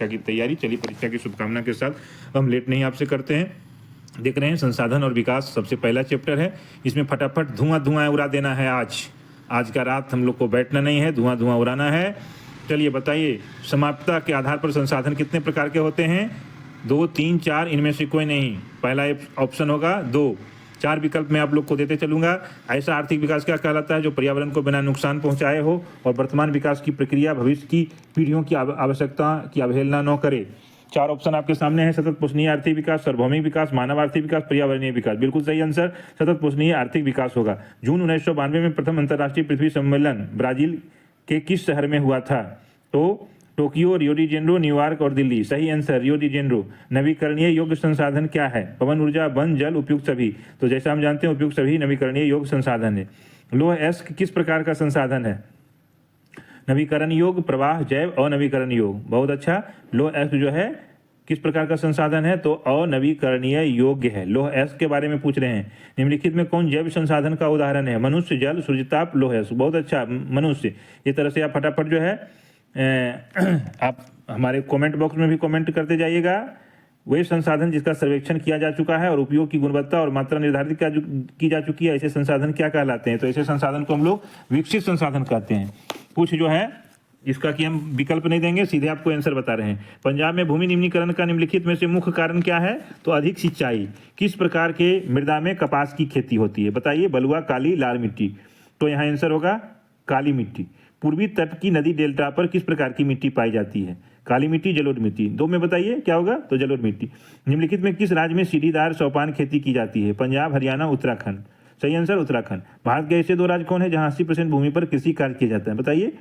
की तैयारी। चलिए परीक्षा की शुभकामना के साथ हम लेट नहीं आपसे करते हैं। देख रहे हैं संसाधन और विकास सबसे पहला चैप्टर है। इसमें फटाफट धुआं उड़ा देना है। आज का रात हम लोग को बैठना नहीं है, धुआं उड़ाना है। चलिए बताइए, समाप्तता के आधार पर संसाधन कितने प्रकार के होते हैं? 2, 3, 4, इनमें से कोई नहीं। पहला ऑप्शन होगा 2। 4 विकल्प मैं आप लोग को देते चलूंगा। ऐसा आर्थिक विकास क्या कहलाता है जो पर्यावरण को बिना नुकसान पहुंचाए हो और वर्तमान विकास की प्रक्रिया भविष्य की पीढ़ियों की आवश्यकता की अवहेलना न करे। 4 ऑप्शन आपके सामने है। सतत पोषणीय आर्थिक विकास, सार्वभौमिक विकास, मानव आर्थिक विकास, पर्यावरणीय विकास। बिल्कुल सही आंसर सतत पोषणीय आर्थिक विकास होगा। जून 1992 में प्रथम अंतर्राष्ट्रीय पृथ्वी सम्मेलन ब्राजील के किस शहर में हुआ था? तो Tokyo, Rio de Janeiro, New York और दिल्ली। सही आंसर रियो डी जेनेरो। नवीकरणीय योग्य संसाधन क्या है? पवन ऊर्जा, वन, जल, उपयुक्त सभी। तो जैसा हम जानते हैं उपयुक्त सभी नवीकरणीय योग्य संसाधन है। लौह अयस्क किस प्रकार का संसाधन है? नवीकरण योग्य, प्रवाह, जैव, अनवीकरण योग्य। बहुत अच्छा। लौह अयस्क जो है किस प्रकार का संसाधन है? तो अनवीकरणीय योग्य है। लौह अयस्क के बारे में पूछ रहे हैं। निम्नलिखित में कौन जैव संसाधन का उदाहरण है? मनुष्य, जल, सूर्यताप, लौह अयस्क। बहुत अच्छा, मनुष्य। इस तरह से आप फटाफट जो है आप हमारे कमेंट बॉक्स में भी कमेंट करते जाइएगा। वे संसाधन जिसका सर्वेक्षण किया जा चुका है और उपयोग की गुणवत्ता और मात्रा निर्धारित की जा चुकी है, ऐसे संसाधन क्या कहलाते हैं? तो ऐसे संसाधन को हम लोग विकसित संसाधन कहते हैं। कुछ जो है इसका कि हम विकल्प नहीं देंगे, सीधे आपको आंसर बता रहे हैं। पंजाब में भूमि निम्नीकरण का निम्नलिखित में से मुख्य कारण क्या है? तो अधिक सिंचाई। किस प्रकार के मृदा में कपास की खेती होती है? बताइए। बलुआ, काली, लाल मिट्टी। तो यहाँ आंसर होगा काली मिट्टी। पूर्वी तट की नदी डेल्टा पर किस प्रकार की मिट्टी पाई जाती है? काली मिट्टी, जलोढ़ मिट्टी। 2 में बताइए क्या होगा? तो जलोढ़ मिट्टी। निम्नलिखित में किस राज्य में सीढ़ीदार सोपान खेती की जाती है? पंजाब, हरियाणा, उत्तराखंड। सही आंसर उत्तराखंड। भारत के ऐसे 2 राज्य कौन है जहां 80% भूमि पर कृषि कार्य किया जाता है? बताइए।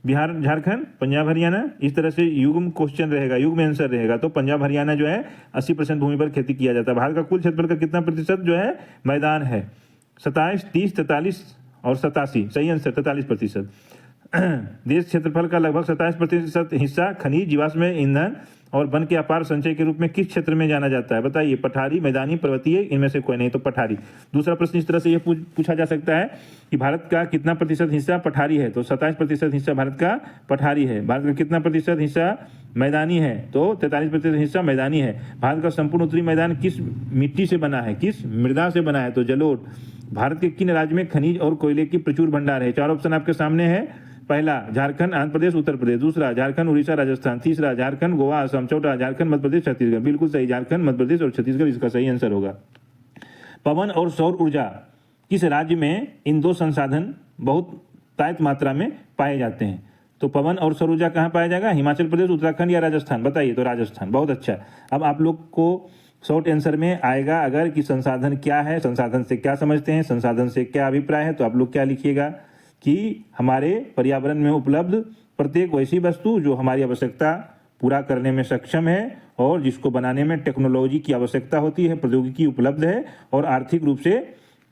बिहार, झारखंड, पंजाब, हरियाणा। इस तरह से युग्म क्वेश्चन रहेगा, युग्म आंसर रहेगा। तो पंजाब, हरियाणा जो है 80% भूमि पर खेती किया जाता है। भारत का कुल क्षेत्रफल का कितना प्रतिशत जो है मैदान है? 27, 30, 43 और 87। सही आंसर 43%। देश क्षेत्रफल का लगभग 27% हिस्सा खनिज, जीवाश्म ईंधन और वन के अपार संचय के रूप में किस क्षेत्र में जाना जाता है? बताइए। पठारी, मैदानी, पर्वतीय, इनमें से कोई नहीं। तो पठारी। दूसरा प्रश्न इस तरह से यह पूछा जा सकता है कि भारत का कितना प्रतिशत हिस्सा पठारी है? तो 27% हिस्सा भारत का पठारी है। भारत का कितना प्रतिशत हिस्सा मैदानी है? तो 43% हिस्सा मैदानी है। भारत का संपूर्ण उत्तरी मैदान किस मिट्टी से बना है, किस मृदा से बना है? तो जलोढ़। भारत के किन राज्य में खनिज और कोयले की प्रचुर भंडार है? 4 ऑप्शन आपके सामने है। पहला झारखंड, आंध्र प्रदेश, उत्तर प्रदेश। दूसरा झारखंड, उड़ीसा, राजस्थान। तीसरा झारखंड, गोवा, असम। चौथा झारखंड, मध्य प्रदेश, छत्तीसगढ़। बिल्कुल सही, झारखंड, मध्य प्रदेश और छत्तीसगढ़ इसका सही आंसर होगा। पवन और सौर ऊर्जा किस राज्य में इन 2 संसाधन बहुत तायत मात्रा में पाए जाते हैं? तो पवन और सौर ऊर्जा कहाँ पाया जाएगा? हिमाचल प्रदेश, उत्तराखंड या राजस्थान? बताइए। तो राजस्थान। बहुत अच्छा। अब आप लोग को शॉर्ट आंसर में आएगा अगर कि संसाधन क्या है, संसाधन से क्या समझते हैं, संसाधन से क्या अभिप्राय है, तो आप लोग क्या लिखिएगा कि हमारे पर्यावरण में उपलब्ध प्रत्येक वैसी वस्तु जो हमारी आवश्यकता पूरा करने में सक्षम है और जिसको बनाने में टेक्नोलॉजी की आवश्यकता होती है, प्रौद्योगिकी उपलब्ध है और आर्थिक रूप से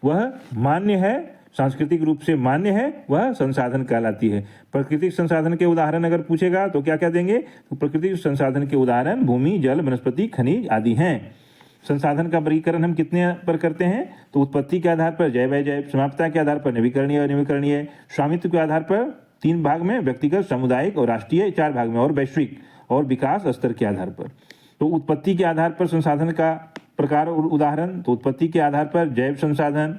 वह मान्य है, सांस्कृतिक रूप से मान्य है, वह संसाधन कहलाती है। प्राकृतिक संसाधन के उदाहरण अगर पूछेगा तो क्या क्या देंगे? तो प्राकृतिक संसाधन के उदाहरण भूमि, जल, वनस्पति, खनिज आदि हैं। संसाधन का वर्गीकरण हम कितने पर करते हैं? तो उत्पत्ति के आधार पर जैव अजैव, समाप्तता के आधार पर नवीकरणीय अनवीकरणीय, स्वामित्व के आधार पर 3 भाग में, व्यक्तिगत, सामुदायिक और राष्ट्रीय 4 भाग में, और वैश्विक और विकास स्तर के आधार पर। तो उत्पत्ति के आधार पर संसाधन का प्रकार और उदाहरण, तो उत्पत्ति के आधार पर जैव संसाधन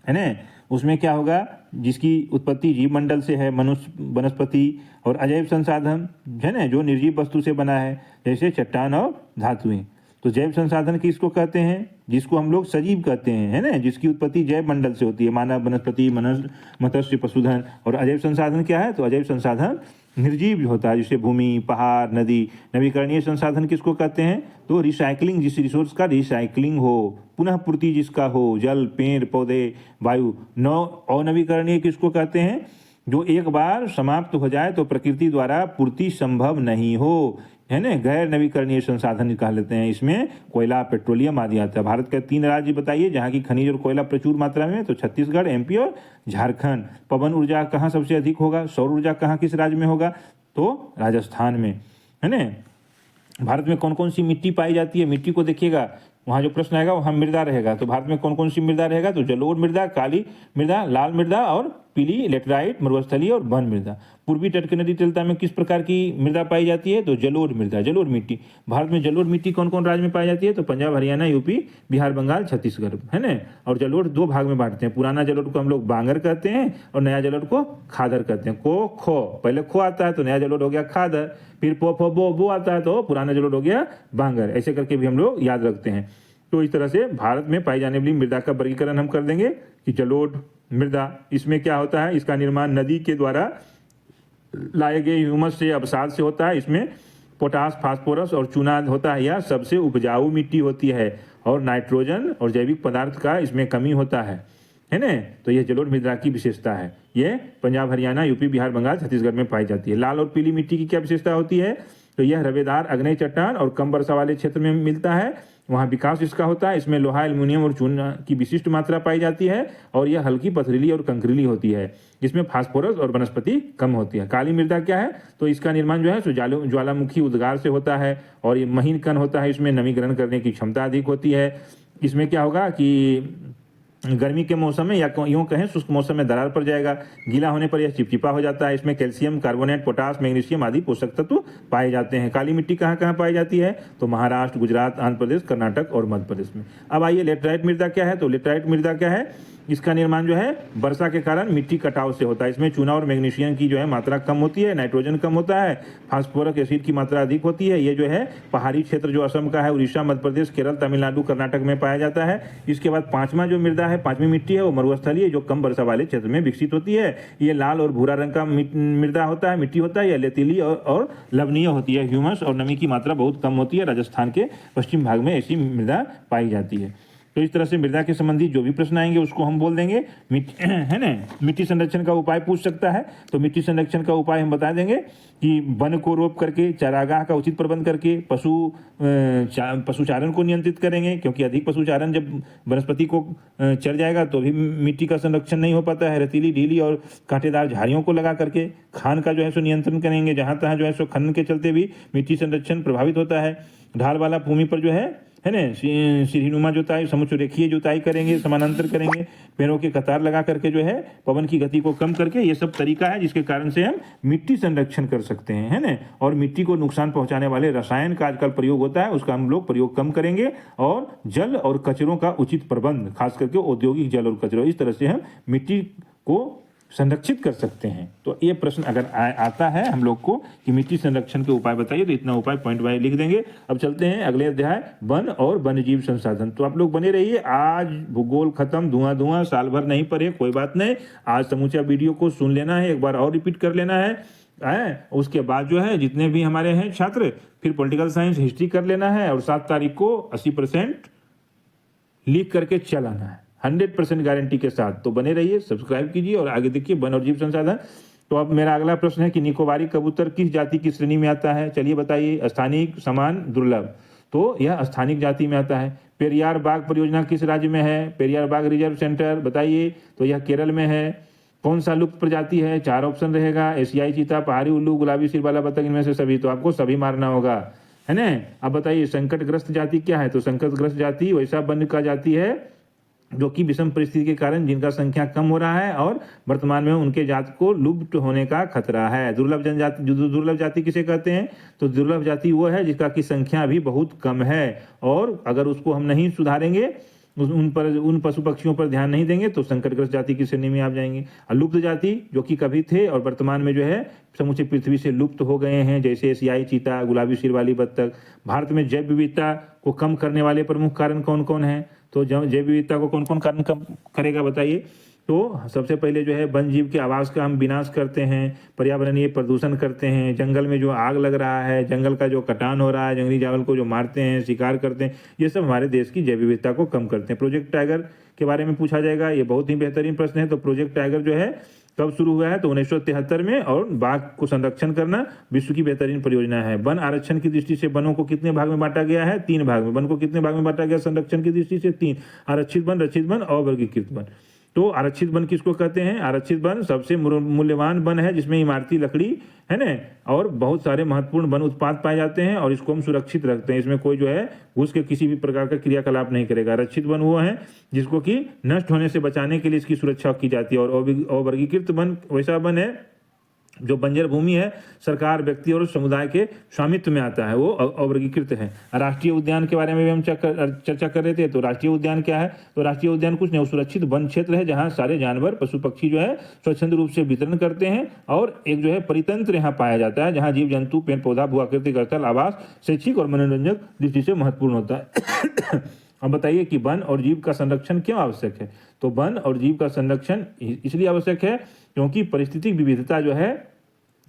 है ना, उसमें क्या होगा? जिसकी उत्पत्ति जीव मंडल से है, मनुष्य, वनस्पति। और अजैव संसाधन है ना, जो निर्जीव वस्तु से बना है, जैसे चट्टान और धातुएं। तो जैव संसाधन किसको कहते हैं? जिसको हम लोग सजीव कहते हैं, है ना, जिसकी उत्पत्ति जैव मंडल से होती है, मानव, वनस्पति, मत्स्य, पशुधन। और अजैव संसाधन क्या है? तो अजैव संसाधन निर्जीव होता है, जैसे भूमि, पहाड़, नदी। नवीकरणीय संसाधन किसको कहते हैं? तो रिसाइकलिंग, जिस रिसोर्स का रिसाइकलिंग हो, पुनः पूर्ति जिसका हो, जल, पेड़ पौधे, वायु। अनवीकरणीय किसको कहते हैं? जो एक बार समाप्त हो जाए तो प्रकृति द्वारा पूर्ति संभव नहीं हो, है ना, गैर नवीकरणीय संसाधन कह लेते हैं। इसमें कोयला, पेट्रोलियम आदि आता है। भारत के 3 राज्य बताइए जहाँ की खनिज और कोयला प्रचुर मात्रा में? तो छत्तीसगढ़, एमपी और झारखंड। पवन ऊर्जा कहाँ सबसे अधिक होगा? सौर ऊर्जा कहाँ किस राज्य में होगा? तो राजस्थान में, है ना। भारत में कौन कौन सी मिट्टी पाई जाती है? मिट्टी को देखिएगा वहाँ जो प्रश्न आएगा वहाँ मृदा रहेगा। तो भारत में कौन कौन सी मृदा रहेगा? तो जलोढ़ मृदा, काली मृदा, लाल मृदा और पीली लेटराइट, मरुस्थलीय और वन मृदा। पूर्वी तट के नदी डेल्टा में किस प्रकार की मृदा पाई जाती है? तो जलोढ़ मृदा, जलोढ़ मिट्टी। भारत में जलोढ़ मिट्टी कौन कौन राज्य में पाई जाती है? तो पंजाब, हरियाणा, यूपी, बिहार, बंगाल, छत्तीसगढ़, है ना। और जलोढ़ दो भाग में बांटते हैं। पुराना जलोढ़ को हम लोग बांगर कहते हैं और नया जलोढ़ को खादर कहते हैं। को खो, पहले खो आता है तो नया जलोढ़ हो गया खादर, फिर पो फो बो आता है तो पुराना जलोढ़ हो गया बांगर। ऐसे करके भी हम लोग याद रखते हैं। तो इस तरह से भारत में पाई जाने वाली मृदा का वर्गीकरण हम कर देंगे कि जलोढ़ मृदा, इसमें क्या होता है? इसका निर्माण नदी के द्वारा लाए गए ह्यूमस से, अवसाद से होता है। इसमें पोटास, फास्फोरस और चूना होता है। यह सबसे उपजाऊ मिट्टी होती है और नाइट्रोजन और जैविक पदार्थ का इसमें कमी होता है ना। तो यह जलोढ़ मृदा की विशेषता है। यह पंजाब, हरियाणा, यूपी, बिहार, बंगाल, छत्तीसगढ़ में पाई जाती है। लाल और पीली मिट्टी की क्या विशेषता होती है? तो यह रवेदार अग्नेय चट्टान और कम वर्षा वाले क्षेत्र में मिलता है। वहाँ विकास इसका होता है। इसमें लोहा, एल्युमिनियम और चूना की विशिष्ट मात्रा पाई जाती है और यह हल्की पथरीली और कंकरीली होती है। इसमें फास्फोरस और वनस्पति कम होती है। काली मृदा क्या है? तो इसका निर्माण जो है सो ज्वालामुखी उद्गार से होता है और ये महीन कण होता है। इसमें नमी ग्रहण करने की क्षमता अधिक होती है। इसमें क्या होगा कि गर्मी के मौसम में या यूँ कहें शुष्क मौसम में दरार पड़ जाएगा। गीला होने पर यह चिपचिपा हो जाता है। इसमें कैल्शियम, कार्बोनेट, पोटास, मैग्नीशियम आदि पोषक तत्व पाए जाते हैं। काली मिट्टी कहाँ कहाँ पाई जाती है? तो महाराष्ट्र, गुजरात, आंध्र प्रदेश, कर्नाटक और मध्य प्रदेश में। अब आइए लेटराइट मृदा क्या है? तो लेटराइट मृदा क्या है? इसका निर्माण जो है वर्षा के कारण मिट्टी कटाव से होता है। इसमें चूना और मैग्नीशियम की जो है मात्रा कम होती है, नाइट्रोजन कम होता है, फास्फोरिक एसिड की मात्रा अधिक होती है। ये जो है पहाड़ी क्षेत्र जो असम का है, उड़ीसा, मध्य प्रदेश, केरल, तमिलनाडु, कर्नाटक में पाया जाता है। इसके बाद पांचवा जो मृदा है, पांचवी मिट्टी है वो मरुस्थलीय है, जो कम वर्षा वाले क्षेत्र में विकसित होती है। ये लाल और भूरा रंग का मृदा होता है, मिट्टी होता है। यह रेतीली और लवणीय होती है। ह्यूमस और नमी की मात्रा बहुत कम होती है। राजस्थान के पश्चिम भाग में ऐसी मृदा पाई जाती है। तो इस तरह से मृदा के संबंधी जो भी प्रश्न आएंगे उसको हम बोल देंगे। है ना, मिट्टी संरक्षण का उपाय पूछ सकता है तो मिट्टी संरक्षण का उपाय हम बता देंगे कि वन को रोप करके, चारागाह का उचित प्रबंध करके, पशुचारण को नियंत्रित करेंगे, क्योंकि अधिक पशुचारण जब वनस्पति को चर जाएगा तो भी मिट्टी का संरक्षण नहीं हो पाता है। रेतीली, ढीली और कांटेदार झाड़ियों को लगा करके खान का जो है सो नियंत्रण करेंगे। जहाँ तहाँ जो है सो खनन के चलते भी मिट्टी संरक्षण प्रभावित होता है। ढाल वाला भूमि पर जो है ना, सीढ़ीनुमा जुताई, समुच्च रेखीय जुताई करेंगे, समानांतर करेंगे, पेड़ों के कतार लगा करके जो है पवन की गति को कम करके, ये सब तरीका है जिसके कारण से हम मिट्टी संरक्षण कर सकते हैं, है ना। और मिट्टी को नुकसान पहुंचाने वाले रसायन का आजकल प्रयोग होता है, उसका हम लोग प्रयोग कम करेंगे। और जल और कचरों का उचित प्रबंध, खास करके औद्योगिक जल और कचरों, इस तरह से हम मिट्टी को संरक्षित कर सकते हैं। तो ये प्रश्न अगर आता है हम लोग को कि मिट्टी संरक्षण के उपाय बताइए, तो इतना उपाय पॉइंट वाइज लिख देंगे। अब चलते हैं अगले अध्याय, वन और वन्यजीव संसाधन। तो आप लोग बने रहिए। आज भूगोल खत्म, धुआं साल भर नहीं पढ़े कोई बात नहीं, आज समूचा वीडियो को सुन लेना है, एक बार और रिपीट कर लेना है। उसके बाद जो है जितने भी हमारे हैं छात्र, फिर पॉलिटिकल साइंस, हिस्ट्री कर लेना है और 7 तारीख को 80% लिख करके चलाना है, 100% गारंटी के साथ। तो बने रहिए, सब्सक्राइब कीजिए और आगे देखिए वन और जीव संसाधन। तो अब मेरा अगला प्रश्न है कि निकोबारी कबूतर किस जाति की श्रेणी में आता है? चलिए बताइए। स्थानिक, समान, दुर्लभ। तो यह स्थानिक जाति में आता है। पेरियार बाघ परियोजना किस राज्य में है? पेरियार बाघ रिजर्व सेंटर, बताइए। तो यह केरल में है। कौन सा लुप्त प्रजाति है? 4 ऑप्शन रहेगा, एशियाई चीता, पहाड़ी उल्लू, गुलाबी सिर वाला बतख, इनमें से सभी। तो आपको सभी मारना होगा, है ना। अब बताइए संकटग्रस्त जाति क्या है? तो संकटग्रस्त जाति वैसा वन्य का जाति है जो कि विषम परिस्थिति के कारण जिनका संख्या कम हो रहा है और वर्तमान में उनके जाति को लुप्त होने का खतरा है। दुर्लभ जनजाति, दुर्लभ जाति किसे कहते हैं? तो दुर्लभ जाति वो है जिसका की संख्या भी बहुत कम है और अगर उसको हम नहीं सुधारेंगे, उन पशु पक्षियों पर ध्यान नहीं देंगे तो संकटग्रस्त जाति की श्रेणी में आप जाएंगे। लुप्त जाति जो कि कभी थे और वर्तमान में जो है समूचे पृथ्वी से लुप्त हो गए हैं, जैसे एशियाई चीता, गुलाबी सिर वाली बत्तख। भारत में जैव विविधता को कम करने वाले प्रमुख कारण कौन कौन है? तो जैव विविधता को कौन कौन कारण कम करेगा बताइए। तो सबसे पहले जो है वन जीव के आवास का हम विनाश करते हैं, पर्यावरणीय प्रदूषण करते हैं, जंगल में जो आग लग रहा है, जंगल का जो कटान हो रहा है, जंगली जानवर को जो मारते हैं, शिकार करते हैं, ये सब हमारे देश की जैव विविधता को कम करते हैं। प्रोजेक्ट टाइगर के बारे में पूछा जाएगा, ये बहुत ही बेहतरीन प्रश्न है। तो प्रोजेक्ट टाइगर जो है कब शुरू हुआ है? तो 1973 में, और बाघ को संरक्षण करना विश्व की बेहतरीन परियोजना है। वन आरक्षण की दृष्टि से वनों को कितने भाग में बांटा गया है? 3 भाग में। वन को कितने भाग में बांटा गया संरक्षण की दृष्टि से? 3। आरक्षित वन, रक्षित वन और वर्गीकृत वन। तो आरक्षित वन किसको कहते हैं? आरक्षित वन सबसे मूल्यवान वन है जिसमें इमारती लकड़ी है ना और बहुत सारे महत्वपूर्ण वन उत्पाद पाए जाते हैं और इसको हम सुरक्षित रखते हैं। इसमें कोई जो है घुस के किसी भी प्रकार का क्रियाकलाप नहीं करेगा। आरक्षित वन वो है जिसको कि नष्ट होने से बचाने के लिए इसकी सुरक्षा की जाती है। और अवर्गीकृत वन वैसा वन है जो बंजर भूमि है, सरकार, व्यक्ति और समुदाय के स्वामित्व में आता है, वो अवर्गीकृत है। राष्ट्रीय उद्यान के बारे में भी हम चर्चा कर रहे थे। तो राष्ट्रीय उद्यान क्या है? तो राष्ट्रीय उद्यान कुछ नहीं, सुरक्षित वन क्षेत्र है जहाँ सारे जानवर, पशु पक्षी जो है स्वच्छंद रूप से वितरण करते हैं और एक जो है परितंत्र यहाँ पाया जाता है जहाँ जीव जंतु, पेड़ पौधा, भू आकृतिक स्थल, आवास, शैक्षिक और मनोरंजक दृष्टि से महत्वपूर्ण होता है। अब बताइए कि वन और जीव का संरक्षण क्यों आवश्यक है? तो वन और जीव का संरक्षण इसलिए आवश्यक है क्योंकि परिस्थितिक विविधता जो है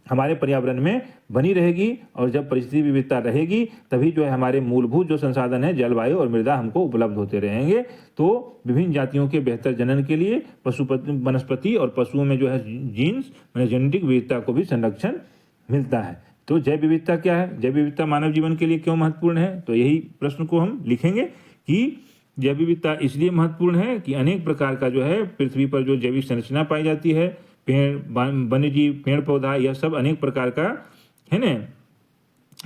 हमारे पर्यावरण में बनी रहेगी और जब परिस्थिति विविधता रहेगी तभी जो है हमारे मूलभूत जो संसाधन है, जलवायु और मृदा, हमको उपलब्ध होते रहेंगे। तो विभिन्न जातियों के बेहतर जनन के लिए वनस्पति और पशुओं में जो है जीन्स जेनेटिक विविधता को भी संरक्षण मिलता है। तो जैव विविधता क्या है? जैव विविधता मानव जीवन के लिए क्यों महत्वपूर्ण है? तो यही प्रश्न को हम लिखेंगे कि जैव विविधता इसलिए महत्वपूर्ण है कि अनेक प्रकार का जो है पृथ्वी पर जो जैविक संरचना पाई जाती है, पेड़, वन्यजीव, पेड़ पौधा, यह सब अनेक प्रकार का है ना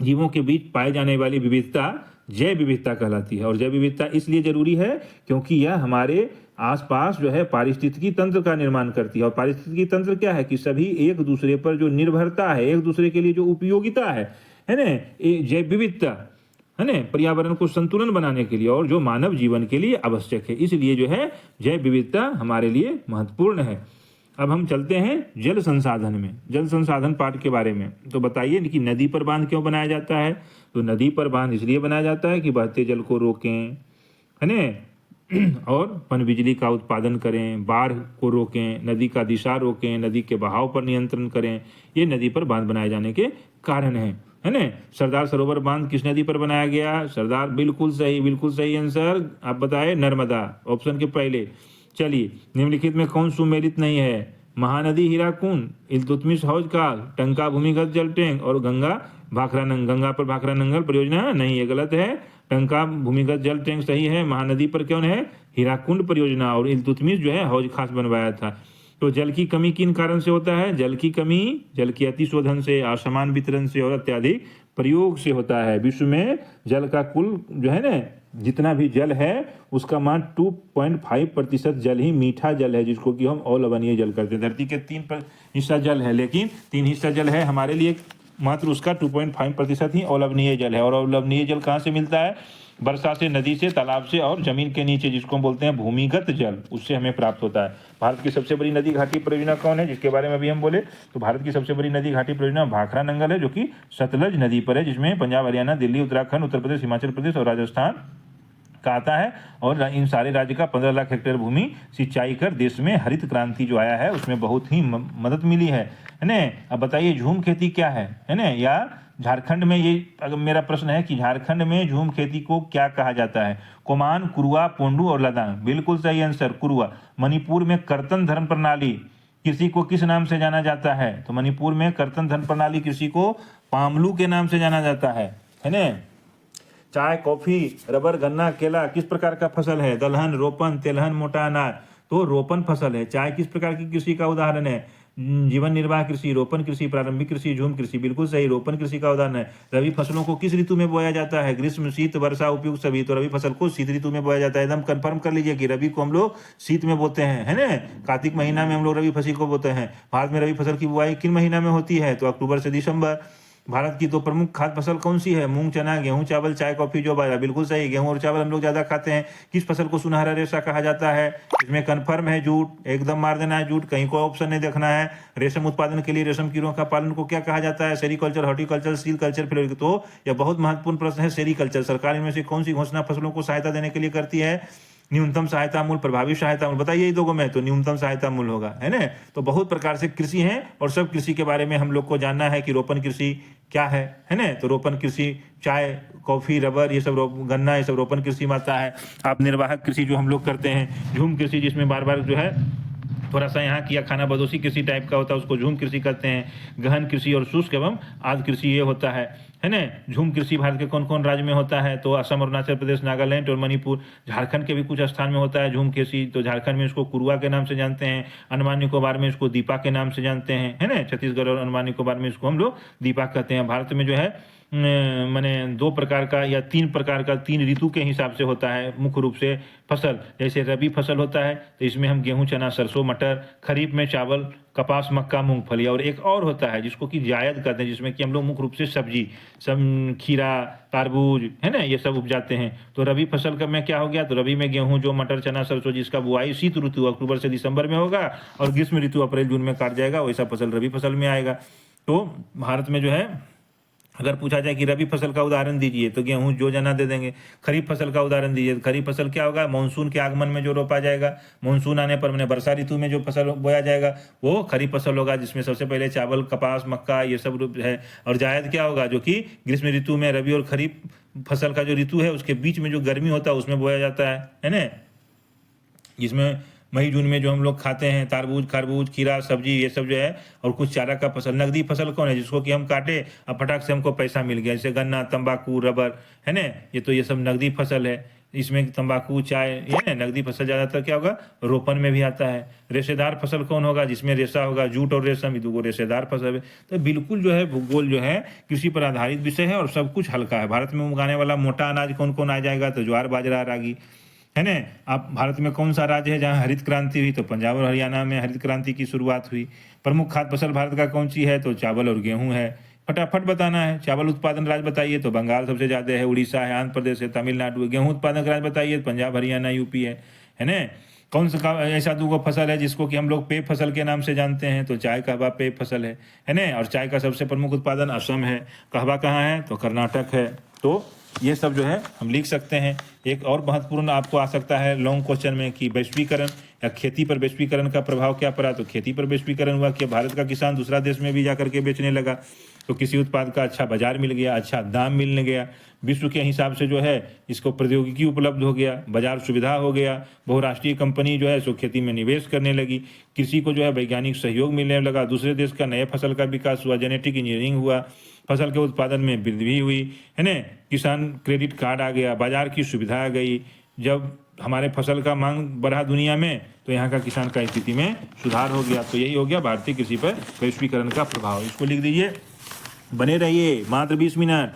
जीवों के बीच पाए जाने वाली विविधता जैव विविधता कहलाती है। और जैव विविधता इसलिए जरूरी है क्योंकि यह हमारे आसपास जो है पारिस्थितिकी तंत्र का निर्माण करती है। और पारिस्थितिकी तंत्र क्या है? कि सभी एक दूसरे पर जो निर्भरता है, एक दूसरे के लिए जो उपयोगिता है ना, जैव विविधता है ना, पर्यावरण को संतुलन बनाने के लिए और जो मानव जीवन के लिए आवश्यक है, इसलिए जो है जैव विविधता हमारे लिए महत्वपूर्ण है। अब हम चलते हैं जल संसाधन में, जल संसाधन पाठ के बारे में। तो बताइए कि नदी पर बांध क्यों बनाया जाता है? तो नदी पर बांध इसलिए बनाया जाता है कि बहते जल को रोकें, है ना, और पनबिजली का उत्पादन करें, बाढ़ को रोकें, नदी का दिशा रोकें, नदी के बहाव पर नियंत्रण करें। ये नदी पर बांध बनाए जाने के कारण है ना। सरदार सरोवर बांध किस नदी पर बनाया गया? सरदार, बिल्कुल सही आंसर। आप बताएं, नर्मदा, ऑप्शन के पहले। चलिए, निम्नलिखित में कौन सुमेलित नहीं है? महानदी हीराकुंड, इल्तुतमिश हौज काल, टंका भूमिगत जल टैंक और गंगा पर भाखरा नंगल परियोजना नहीं, ये गलत है। टंका भूमिगत जल टैंक सही है। महानदी पर कौन है? हीराकुंड परियोजना। और इल्तुतमिश जो है हौज खास बनवाया था। तो जल की कमी किन कारण से होता है? जल की कमी जल की अतिशोधन से, असमान वितरण से और अत्यधिक प्रयोग से होता है। विश्व में जल का कुल जो है ना जितना भी जल है उसका मान 2.5% जल ही मीठा जल है, जिसको कि हम अलवणीय जल करते हैं। धरती के 3 हिस्सा जल है, लेकिन 3 हिस्सा जल है हमारे लिए, मात्र उसका 2.5% ही अलवणीय जल है। और अलवणीय जल कहाँ से मिलता है? वर्षा से, नदी से, तालाब से और जमीन के नीचे जिसको हम बोलते हैं भूमिगत जल, उससे हमें प्राप्त होता है। भारत की सबसे बड़ी नदी घाटी परियोजना कौन है, जिसके बारे में अभी हम बोले? तो भारत की सबसे बड़ी नदी घाटी परियोजना भाखरा नंगल है, जो कि सतलज नदी पर है, जिसमें पंजाब, हरियाणा, दिल्ली, उत्तराखंड, उत्तर प्रदेश, हिमाचल प्रदेश और राजस्थान का आता है। और इन सारे राज्य का 15 लाख हेक्टेयर भूमि सिंचाई कर देश में हरित क्रांति जो आया है उसमें बहुत ही मदद मिली है ना। अब बताइए झूम खेती क्या है ना? या झारखंड में, ये अगर मेरा प्रश्न है कि झारखंड में झूम खेती को क्या कहा जाता है? कोमान, कुरुआ, पोंडू और लदांग। बिल्कुल सही आंसर, कुरुआ। मणिपुर में कर्तन धर्म प्रणाली कृषि को किस नाम से जाना जाता है? तो मणिपुर में कर्तन धर्म प्रणाली कृषि को पामलू के नाम से जाना जाता है ना। चाय, कॉफी, रबर, गन्ना, केला किस प्रकार का फसल है? दलहन, रोपन, तेलहन, मोटा अनाज। तो रोपन फसल है। चाय किस प्रकार की कृषि का उदाहरण है? जीवन निर्वाह कृषि, रोपन कृषि, प्रारंभिक कृषि, झूम कृषि। बिल्कुल सही, रोपन कृषि का उदाहरण है। रबी फसलों को किस ऋतु में बोया जाता है? ग्रीष्म, शीत, वर्षा, उपयुक्त सभी। तो रबी फसल को शीत ऋतु में बोया जाता है। एकदम कंफर्म कर लीजिए कि रबी को हम लोग शीत में बोते हैं, है ना। कार्तिक महीना में हम लोग रबी फसल को बोते हैं। भारत में रबी फसल की बुआई किन महीना में होती है? तो अक्टूबर से दिसंबर। भारत की तो प्रमुख खाद्य फसल कौन सी है? मूंग, चना, गेहूं, चावल, चाय, कॉफी, जौ, बाजरा। बिल्कुल सही, गेहूं और चावल हम लोग ज्यादा खाते हैं। किस फसल को सुनहरा रेशा कहा जाता है? इसमें कन्फर्म है जूट, एकदम मार देना है जूट, कहीं कोई ऑप्शन नहीं देखना है। रेशम उत्पादन के लिए रेशम कीड़ों का पालन को क्या कहा जाता है? Sericulture, horticulture, seal culture, floriculture. तो यह बहुत महत्वपूर्ण प्रश्न है। सेरीकल्चर सरकार इनमें से कौन सी घोषणा फसलों को सहायता देने के लिए करती है? न्यूनतम सहायता मूल्य, प्रभावी सहायता मूल्य। बताइए दो में तो न्यूनतम सहायता मूल्य होगा, है ना। तो बहुत प्रकार से कृषि है और सब कृषि के बारे में हम लोग को जानना है कि रोपन कृषि क्या है ना। तो रोपन कृषि चाय, कॉफी, रबर, ये सब गन्ना, ये सब रोपन कृषि में आता है। आप निर्वाहक कृषि जो हम लोग करते हैं, झूम कृषि जिसमें बार बार जो है थोड़ा सा यहाँ किया खाना बदोशी कृषि टाइप का होता है, उसको झूम कृषि कहते हैं। गहन कृषि और शुष्क एवं आर्द्र कृषि ये होता है ना। झूम कृषि भारत के कौन कौन राज्य में होता है? तो असम, अरुणाचल प्रदेश, नागालैंड और मणिपुर। झारखंड के भी कुछ स्थान में होता है झूम कृषि। तो झारखंड में इसको कुरुआ के नाम से जानते हैं, अंडमान निकोबार में इसको दीपा के नाम से जानते हैं, है ना। छत्तीसगढ़ और अंडमान निकोबार में इसको हम लोग दीपा कहते हैं। भारत में जो है मैंने 2 प्रकार का या 3 प्रकार का 3 ऋतु के हिसाब से होता है मुख्य रूप से फसल। जैसे रबी फसल होता है तो इसमें हम गेहूं, चना, सरसों, मटर। खरीफ में चावल, कपास, मक्का, मूंगफली। और एक और होता है जिसको कि जायद कहते हैं, जिसमें कि हम लोग मुख्य रूप से सब्जी, सब खीरा, तारबूज, है ना, ये सब उपजाते हैं। तो रबी फसल का में क्या हो गया? तो रबी में गेहूं, जो मटर, चना, सरसों, जिसका बुआई शीत ऋतु अक्टूबर से दिसंबर में होगा और ग्रीष्म ऋतु अप्रैल जून में काट जाएगा, वैसा फसल रबी फसल में आएगा। तो भारत में जो है अगर पूछा जाए कि रबी फसल का उदाहरण दीजिए तो गेहूं, जो जना दे देंगे। खरीफ फसल का उदाहरण दीजिए, खरीफ फसल क्या होगा? मानसून के आगमन में जो रोपा जाएगा, मानसून आने पर मैंने वर्षा ऋतु में जो फसल बोया जाएगा वो खरीफ फसल होगा, जिसमें सबसे पहले चावल, कपास, मक्का ये सब है। और जायद क्या होगा? जो कि ग्रीष्म ऋतु में रबी और खरीफ फसल का जो ऋतु है उसके बीच में जो गर्मी होता है उसमें बोया जाता है ना, जिसमें मई जून में जो हम लोग खाते हैं तारबूज, खरबूज, खीरा, सब्जी ये सब जो है। और कुछ चारा का फसल। नकदी फसल कौन है? जिसको कि हम काटे और फटाक से हमको पैसा मिल गया, जैसे गन्ना, तंबाकू, रबर, है ना। ये सब नकदी फसल है। इसमें तंबाकू, चाय, ये नकदी फसल ज़्यादातर क्या होगा? रोपन में भी आता है। रेशेदार फसल कौन होगा? जिसमें रेशा होगा, जूट और रेशम, ये रेशेदार फसल है। तो बिल्कुल जो है भूगोल जो है कृषि पर आधारित विषय है और सब कुछ हल्का है। भारत में उगाने वाला मोटा अनाज कौन कौन आ जाएगा? तो ज्वार, बाजरा, रागी, है ना। आप भारत में कौन सा राज्य है जहाँ हरित क्रांति हुई? तो पंजाब और हरियाणा में हरित क्रांति की शुरुआत हुई। प्रमुख खाद्य फसल भारत का कौन सी है? तो चावल और गेहूं है। फटाफट बताना है। चावल उत्पादन राज्य बताइए तो बंगाल सबसे ज़्यादा है, उड़ीसा है, आंध्र प्रदेश है, तमिलनाडु है। गेहूं उत्पादक राज्य बताइए तो पंजाब, हरियाणा, यूपी है ना। कौन सा ऐसा 2 फसल है जिसको कि हम लोग पेय फसल के नाम से जानते हैं? तो चाय, कहवा पेय फसल है ना। और चाय का सबसे प्रमुख उत्पादन असम है। कहवा कहाँ है? तो कर्नाटक है। तो ये सब जो है हम लिख सकते हैं। एक और महत्वपूर्ण आपको आ सकता है लॉन्ग क्वेश्चन में कि वैश्वीकरण या खेती पर वैश्वीकरण का प्रभाव क्या पड़ा? तो खेती पर वैश्वीकरण हुआ कि भारत का किसान दूसरा देश में भी जाकर के बेचने लगा, तो किसी उत्पाद का अच्छा बाजार मिल गया, अच्छा दाम मिलने गया। विश्व के हिसाब से जो है इसको प्रौद्योगिकी उपलब्ध हो गया, बाजार सुविधा हो गया। बहुराष्ट्रीय कंपनी जो है सो खेती में निवेश करने लगी। कृषि को जो है वैज्ञानिक सहयोग मिलने लगा। दूसरे देश का नए फसल का विकास हुआ, जेनेटिक इंजीनियरिंग हुआ, फसल के उत्पादन में वृद्धि हुई, है ना। किसान क्रेडिट कार्ड आ गया, बाजार की सुविधा आ गई। जब हमारे फसल का मांग बढ़ा दुनिया में तो यहाँ का किसान का स्थिति में सुधार हो गया। तो यही हो गया भारतीय कृषि पर वैश्वीकरण का प्रभाव। इसको लिख दीजिए। बने रहिए, मात्र 20 मिनट,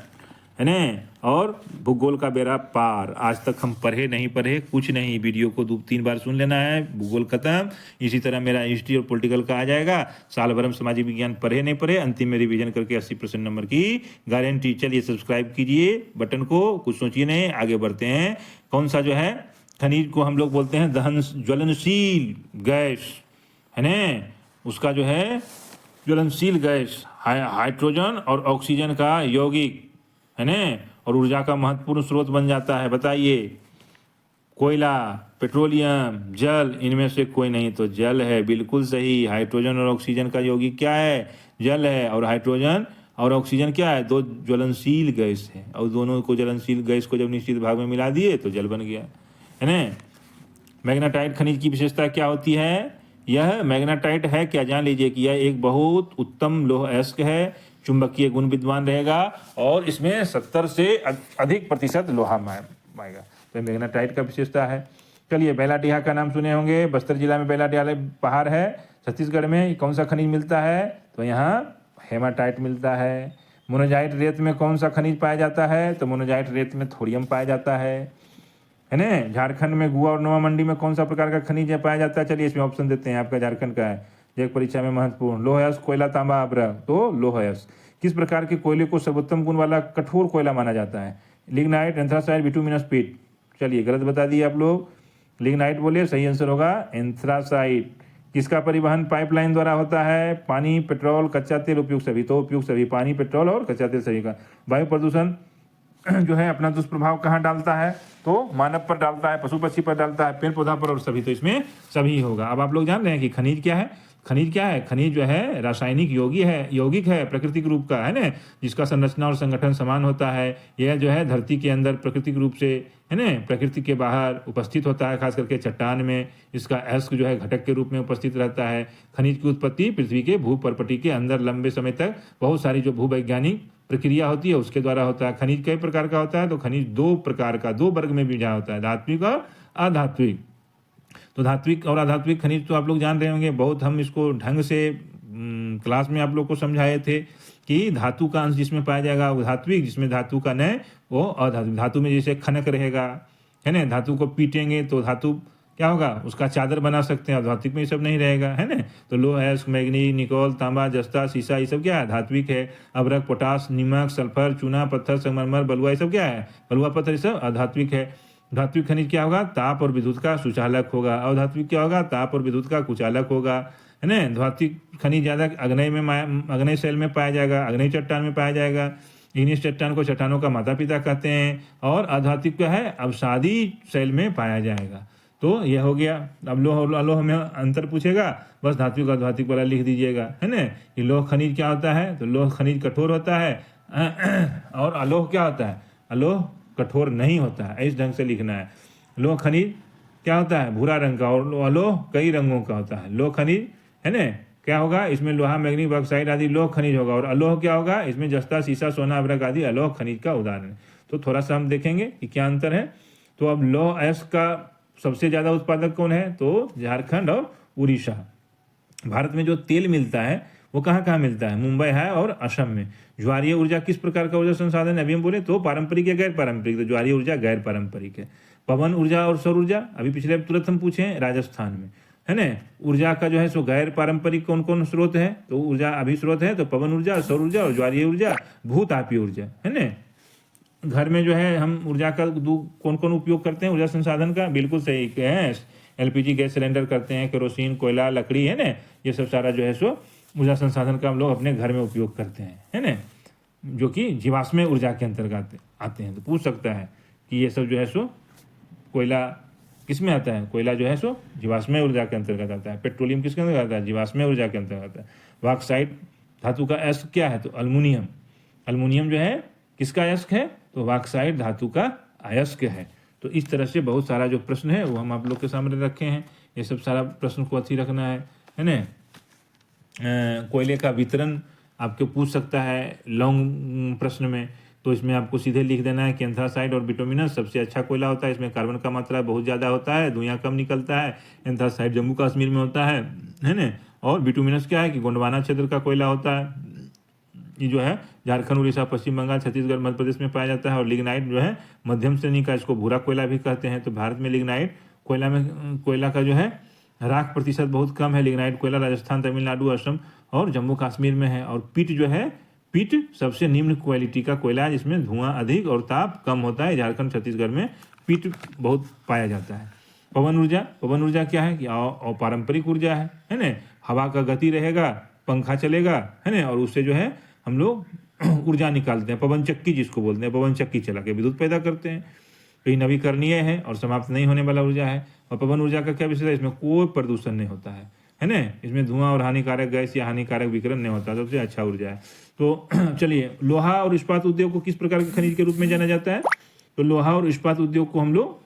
है ना। और भूगोल का बेड़ा पार। आज तक हम पढ़े नहीं पढ़े कुछ नहीं, वीडियो को 2-3 बार सुन लेना है, भूगोल खत्म। इसी तरह मेरा हिस्ट्री और पॉलिटिकल का आ जाएगा। साल भर हम सामाजिक विज्ञान पढ़े नहीं पढ़े, अंतिम में रिवीजन करके 80% नंबर की गारंटी। चलिए सब्सक्राइब कीजिए बटन को, कुछ सोचिए नहीं, आगे बढ़ते हैं। कौन सा जो है खनिज को हम लोग बोलते हैं दहन ज्वलनशील गैस, है ना। उसका जो है ज्वलनशील गैस हाइड्रोजन और ऑक्सीजन का यौगिक, है ना। और ऊर्जा का महत्वपूर्ण स्रोत बन जाता है। बताइए, कोयला, पेट्रोलियम, जल, इनमें से कोई नहीं तो जल है। बिल्कुल सही। हाइड्रोजन और ऑक्सीजन का यौगिक क्या है? जल है। और हाइड्रोजन और ऑक्सीजन क्या है? 2 ज्वलनशील गैस है। और दोनों को ज्वलनशील गैस को जब निश्चित भाग में मिला दिए तो जल बन गया, है ना। मैग्नेटाइट खनिज की विशेषता क्या होती है? यह मैग्नेटाइट है क्या? जान लीजिए कि यह एक बहुत उत्तम लौह अयस्क है, चुंबकीय गुण विद्वान रहेगा और इसमें 70 से अधिक प्रतिशत लोहा पाएगा। तो मैग्नेटाइट का विशेषता है। चलिए, बेलाडीहा का नाम सुने होंगे, बस्तर जिला में बेलाडीहा पहाड़ है। छत्तीसगढ़ में कौन सा खनिज मिलता है? तो यहाँ हेमाटाइट मिलता है। मोनोजाइट रेत में कौन सा खनिज पाया जाता है? तो मोनोजाइट रेत में थोरियम पाया जाता है ना। झारखंड में गुआ और नवा मंडी में कौन सा प्रकार का खनिज पाया जाता है? चलिए इसमें ऑप्शन देते हैं, आपका झारखंड का है, एक परीक्षा में महत्वपूर्ण। लोह अयस्क, कोयला, तांबा, अब्रह। तो लोह अयस्क। किस प्रकार के कोयले को सर्वोत्तम गुण वाला कठोर कोयला माना जाता है? लिग्नाइट, एंथ्रासाइट, बिटुमिनस पीट। चलिए गलत बता दिए आप लोग, लिग्नाइट बोलिए, सही आंसर होगा एंथ्रासाइट। किसका परिवहन पाइपलाइन द्वारा होता है? पानी, पेट्रोल, कच्चा तेल, उपयुक्त सभी। तो उपयुक्त सभी, पानी, पेट्रोल और कच्चा तेल सभी का। वायु प्रदूषण जो है अपना दुष्प्रभाव कहाँ डालता है? तो मानव पर डालता है, पशु पक्षी पर डालता है, पेड़ पौधा पर और सभी। तो इसमें सभी होगा। अब आप लोग जान रहे हैं कि खनिज क्या है। खनिज क्या है? खनिज जो है रासायनिक यौगिक है, प्राकृतिक रूप का, है ना, जिसका संरचना और संगठन समान होता है। यह जो है धरती के अंदर प्राकृतिक रूप से, है ना, प्रकृति के बाहर उपस्थित होता है, खास करके चट्टान में इसका अयस्क जो है घटक के रूप में उपस्थित रहता है। खनिज की उत्पत्ति पृथ्वी के भूपर्पटी के अंदर लंबे समय तक बहुत सारी जो भूवैज्ञानिक प्रक्रिया होती है उसके द्वारा होता है। खनिज कई प्रकार का होता है, तो खनिज दो वर्ग में विभाजित होता है, धात्विक और अधात्विक। तो धात्विक और अधात्विक खनिज तो आप लोग जान रहे होंगे, बहुत हम इसको ढंग से क्लास में आप लोग को समझाए थे कि धातु का अंश जिसमें पाया जाएगा वो धात्विक, जिसमें धातु का न वो अधात्विक। धातु में जैसे खनक रहेगा, है ना, धातु को पीटेंगे तो धातु क्या होगा, उसका चादर बना सकते हैं। धात्विक में ये सब नहीं रहेगा, है ना। तो लोह है, मैग्नीज, निकोल, तांबा, जस्ता, शीशा, ये सब क्या है, धात्विक है। अभ्रक, पोटास, नमक, सल्फर, चूना, पत्थर, संगमरमर, बलुआ, ये सब क्या है, बलुआ पत्थर, ये सब अधात्विक है। धात्विक खनिज क्या होगा, ताप और विद्युत का सुचालक होगा। अधात्विक क्या होगा, ताप और विद्युत का कुचालक होगा, है ना। धात्विक खनिज ज़्यादा अग्नेय शैल में पाया जाएगा, अग्नेय चट्टान में पाया जाएगा। इग्नियस चट्टान को चट्टानों का माता पिता कहते हैं। और अधात्विक क्या है, अवसादी शैल में पाया जाएगा। तो यह हो गया। अब लोह में अंतर पूछेगा, बस धात्विक और धात्विक वाला लिख दीजिएगा, है ना। ये लोह खनिज क्या होता है, तो लोह खनिज कठोर होता है और अलोह क्या होता है, अलोह कठोर नहीं होता है। इस ढंग से लिखना है। लोह खनिज क्या होता है, भूरा रंग का, और अलोह कई रंगों का होता है। लोह खनिज, है ना, क्या होगा, इसमें लोहा, मैग्नीज, बॉक्साइट आदि लोह खनिज होगा। और अलोह क्या होगा, इसमें जस्ता, शीशा, सोना, अभ्रक आदि अलोह खनिज का उदाहरण है। तो थोड़ा सा हम देखेंगे कि क्या अंतर है। तो अब लौह अयस्क का सबसे ज़्यादा उत्पादक कौन है, तो झारखंड और उड़ीसा। भारत में जो तेल मिलता है वो कहाँ कहाँ मिलता है, मुंबई है और असम में। ज्वारीय ऊर्जा किस प्रकार का ऊर्जा संसाधन है, अभी हम बोले तो पारंपरिक या गैर पारंपरिक, तो ज्वारीय ऊर्जा गैर पारंपरिक है। पवन ऊर्जा और सौर ऊर्जा अभी पिछले तुरंत हम पूछे हैं, राजस्थान में, है ना। ऊर्जा का जो है सो गैर पारंपरिक कौन कौन स्रोत है, तो ऊर्जा अभी स्रोत है तो पवन ऊर्जा, सौर ऊर्जा और ज्वारीय ऊर्जा, भूतापीय ऊर्जा, है ना। घर में जो है हम ऊर्जा का कौन कौन उपयोग करते हैं ऊर्जा संसाधन का, बिल्कुल सही है, एलपीजी गैस सिलेंडर करते हैं, केरोसिन, कोयला, लकड़ी, है ना। ये सब सारा जो है सो ऊर्जा संसाधन का हम लोग अपने घर में उपयोग करते हैं, है ना, जो कि जीवाश्म ऊर्जा के अंतर्गत आते हैं। तो पूछ सकता है कि ये सब जो है सो कोयला किस में आता है, कोयला जो है सो जीवाश्म ऊर्जा के अंतर्गत आता है। पेट्रोलियम किसके अंतर्गत आता है, जीवाश्म ऊर्जा के अंतर्गत आता है। बॉक्साइट धातु का अयस्क क्या है, तो अल्मुनियम। अल्मुनियम जो है किसका अयस्क है, तो बॉक्साइट धातु का अयस्क है। तो इस तरह से बहुत सारा जो प्रश्न है वो हम आप लोग के सामने रखे हैं। ये सब सारा प्रश्न को अच्छी रखना है ना। कोयले का वितरण आपको पूछ सकता है लॉन्ग प्रश्न में, तो इसमें आपको सीधे लिख देना है कि एंथ्रासाइट और बिटुमिनस सबसे अच्छा कोयला होता है। इसमें कार्बन का मात्रा बहुत ज़्यादा होता है, धुआं कम निकलता है। एंथ्रासाइट जम्मू कश्मीर में होता है ना। और बिटुमिनस क्या है कि गोंडवाना क्षेत्र का कोयला होता है। ये जो है झारखंड, उड़ीसा, पश्चिम बंगाल, छत्तीसगढ़, मध्य प्रदेश में पाया जाता है। और लिग्नाइट जो है मध्यम श्रेणी का, इसको भूरा कोयला भी कहते हैं। तो भारत में लिग्नाइट कोयला का जो है राख प्रतिशत बहुत कम है। लिग्नाइट कोयला राजस्थान, तमिलनाडु, असम और जम्मू कश्मीर में है। और पीट सबसे निम्न क्वालिटी का कोयला है, जिसमें धुआं अधिक और ताप कम होता है। झारखंड, छत्तीसगढ़ में पीट बहुत पाया जाता है। पवन ऊर्जा क्या है कि अपारंपरिक ऊर्जा है ना। हवा का गति रहेगा, पंखा चलेगा, है ना, और उससे जो है हम लोग ऊर्जा निकालते हैं। पवन चक्की जिसको बोलते हैं, पवन चक्की चला के विद्युत पैदा करते हैं। तो ये नवीकरणीय है और समाप्त नहीं होने वाला ऊर्जा है। और पवन ऊर्जा का क्या विशेषता है, इसमें कोई प्रदूषण नहीं होता है ना। इसमें धुआं और हानिकारक गैस या हानिकारक विकिरण नहीं होता, सबसे अच्छा ऊर्जा है। तो चलिए, लोहा और इस्पात उद्योग को किस प्रकार के खनिज के रूप में जाना जाता है, तो लोहा और इस्पात उद्योग को हम लोग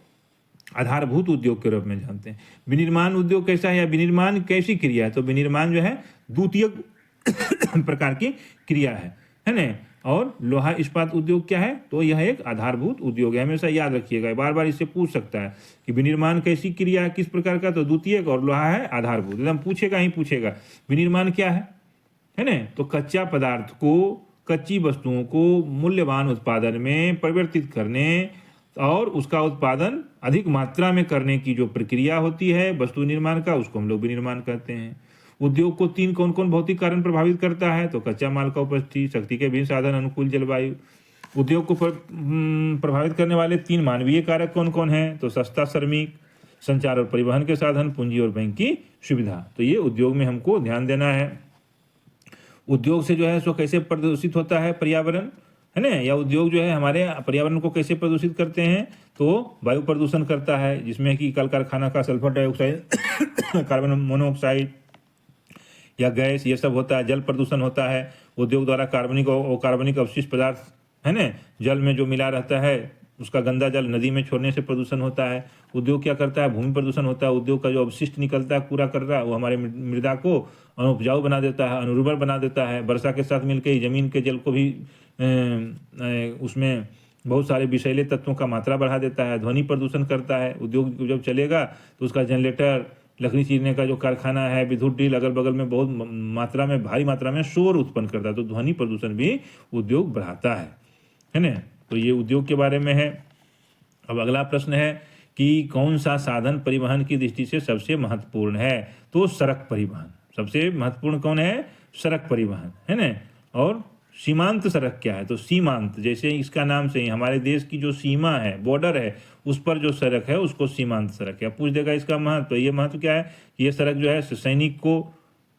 आधारभूत उद्योग के रूप में जानते हैं। विनिर्माण उद्योग कैसा है या विनिर्माण कैसी क्रिया है, तो विनिर्माण जो है द्वितीय प्रकार की क्रिया है ना। और लोहा इस्पात उद्योग क्या है, तो यह एक आधारभूत उद्योग है। हमेशा याद रखिएगा, बार बार इससे पूछ सकता है कि विनिर्माण कैसी क्रिया है, किस प्रकार का, तो द्वितीयक, और लोहा है आधारभूत। एकदम पूछेगा ही पूछेगा। विनिर्माण क्या है ना, तो कच्चा पदार्थ को, कच्ची वस्तुओं को मूल्यवान उत्पादन में परिवर्तित करने और उसका उत्पादन अधिक मात्रा में करने की जो प्रक्रिया होती है वस्तु निर्माण का, उसको हम लोग विनिर्माण कहते हैं। उद्योग को तीन कौन कौन भौतिक कारण प्रभावित करता है, तो कच्चा माल का उपस्थिति, शक्ति के विभिन्न साधन, अनुकूल जलवायु। उद्योग को प्रभावित करने वाले तीन मानवीय कारक कौन कौन हैं, तो सस्ता श्रमिक, संचार और परिवहन के साधन, पूंजी और बैंक की सुविधा। तो ये उद्योग में हमको ध्यान देना है। उद्योग से जो है सो कैसे प्रदूषित होता है पर्यावरण, है ना, या उद्योग जो है हमारे पर्यावरण को कैसे प्रदूषित करते हैं, तो वायु प्रदूषण करता है, जिसमें कि कल कारखाना का सल्फर डाइऑक्साइड, कार्बन मोनोऑक्साइड, या गैस, ये सब होता है। जल प्रदूषण होता है उद्योग द्वारा, कार्बनिक अवशिष्ट पदार्थ है ना, जल में जो मिला रहता है उसका गंदा जल नदी में छोड़ने से प्रदूषण होता है। उद्योग क्या करता है, भूमि प्रदूषण होता है। उद्योग का जो अवशिष्ट निकलता है कूड़ा कर रहा है, वो हमारे मृदा को अनुपजाऊ बना देता है, अनुर्वर बना देता है। वर्षा के साथ मिलकर जमीन के जल को भी उसमें बहुत सारे विषैले तत्वों का मात्रा बढ़ा देता है। ध्वनि प्रदूषण करता है। उद्योग जब चलेगा तो उसका जनरेटर, लकड़ी चीरने का जो कारखाना है, विद्युत ड्रिल अगल बगल में बहुत मात्रा में, भारी मात्रा में शोर उत्पन्न करता है। तो ध्वनि प्रदूषण भी उद्योग बढ़ाता है ना। तो ये उद्योग के बारे में है। अब अगला प्रश्न है कि कौन सा साधन परिवहन की दृष्टि से सबसे महत्वपूर्ण है? तो सड़क परिवहन सबसे महत्वपूर्ण। कौन है? सड़क परिवहन, है ना। और सीमांत सड़क क्या है? तो सीमांत, जैसे इसका नाम से ही हमारे देश की जो सीमा है, बॉर्डर है, उस पर जो सड़क है उसको सीमांत सड़क है। पूछ देगा इसका महत्व। तो ये महत्व क्या है? ये सड़क जो है सैनिक को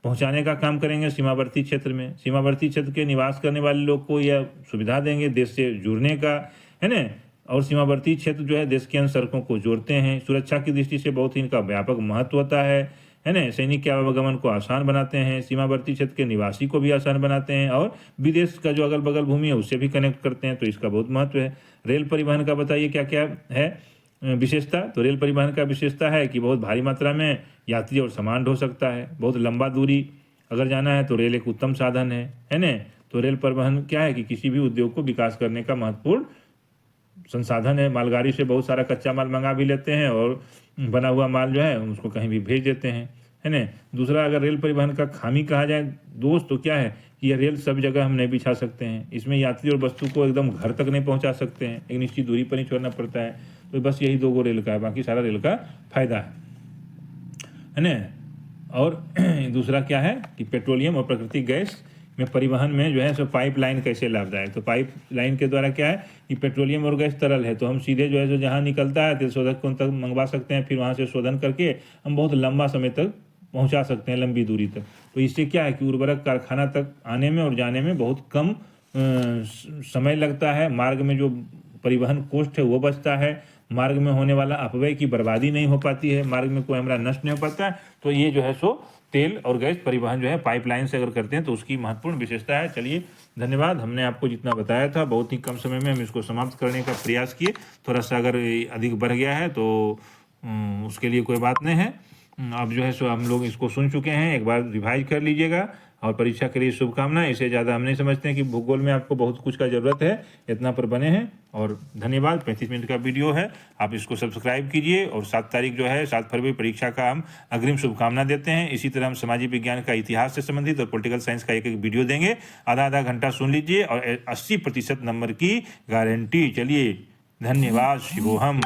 पहुंचाने का काम करेंगे सीमावर्ती क्षेत्र में। सीमावर्ती क्षेत्र के निवास करने वाले लोग को यह सुविधा देंगे देश से जुड़ने का, है ना। और सीमावर्ती क्षेत्र जो है देश के अन्य सड़कों को जोड़ते हैं। सुरक्षा की दृष्टि से बहुत ही इनका व्यापक महत्व होता है ना। सैनिक के आवागमन को आसान बनाते हैं, सीमावर्ती क्षेत्र के निवासी को भी आसान बनाते हैं, और विदेश का जो अगल बगल भूमि है उससे भी कनेक्ट करते हैं। तो इसका बहुत महत्व है। रेल परिवहन का बताइए क्या क्या है विशेषता? तो रेल परिवहन का विशेषता है कि बहुत भारी मात्रा में यात्री और सामान ढो सकता है। बहुत लंबा दूरी अगर जाना है तो रेल एक उत्तम साधन है ना। तो रेल परिवहन क्या है कि किसी भी उद्योग को विकास करने का महत्वपूर्ण संसाधन है। मालगाड़ी से बहुत सारा कच्चा माल मंगा भी लेते हैं और बना हुआ माल जो है उसको कहीं भी भेज देते हैं, है ना। दूसरा, अगर रेल परिवहन का खामी कहा जाए दोस्त, तो क्या है कि यह रेल सब जगह हम नहीं बिछा सकते हैं। इसमें यात्री और वस्तु को एकदम घर तक नहीं पहुंचा सकते हैं, एक निश्चित दूरी पर ही छोड़ना पड़ता है। तो बस यही 2 रेल का है, बाकी सारा रेल का फायदा है ना। और दूसरा क्या है कि पेट्रोलियम और प्राकृतिक गैस में परिवहन में जो है सो पाइपलाइन कैसे लाभदायक? तो पाइपलाइन के द्वारा क्या है कि पेट्रोलियम और गैस तरल है, तो हम सीधे जो है सो जहाँ निकलता है तेल शोधक को तक मंगवा सकते हैं, फिर वहाँ से शोधन करके हम बहुत लंबा समय तक पहुँचा सकते हैं, लंबी दूरी तक। तो इससे क्या है कि उर्वरक कारखाना तक आने में और जाने में बहुत कम समय लगता है। मार्ग में जो परिवहन कॉस्ट है वो बचता है। मार्ग में होने वाला अपव्यय की बर्बादी नहीं हो पाती है, मार्ग में कोई हमारा नष्ट नहीं हो पाता है। तो ये जो है सो तेल और गैस परिवहन जो है पाइपलाइन से अगर करते हैं तो उसकी महत्वपूर्ण विशेषता है। चलिए धन्यवाद। हमने आपको जितना बताया था बहुत ही कम समय में हम इसको समाप्त करने का प्रयास किए। थोड़ा सा अगर अधिक बढ़ गया है तो उसके लिए कोई बात नहीं है। अब जो है सो हम लोग इसको सुन चुके हैं, एक बार रिवाइज कर लीजिएगा। और परीक्षा के लिए शुभकामनाएं। इससे ज़्यादा हम नहीं समझते हैं कि भूगोल में आपको बहुत कुछ का ज़रूरत है, इतना पर बने हैं। और धन्यवाद। 35 मिनट का वीडियो है, आप इसको सब्सक्राइब कीजिए। और 7 तारीख जो है 7 फरवरी परीक्षा का हम अग्रिम शुभकामना देते हैं। इसी तरह हम सामाजिक विज्ञान का, इतिहास से संबंधित और पॉलिटिकल साइंस का एक वीडियो देंगे। आधा घंटा सुन लीजिए और 80% नंबर की गारंटी। चलिए धन्यवाद। शिवोहम।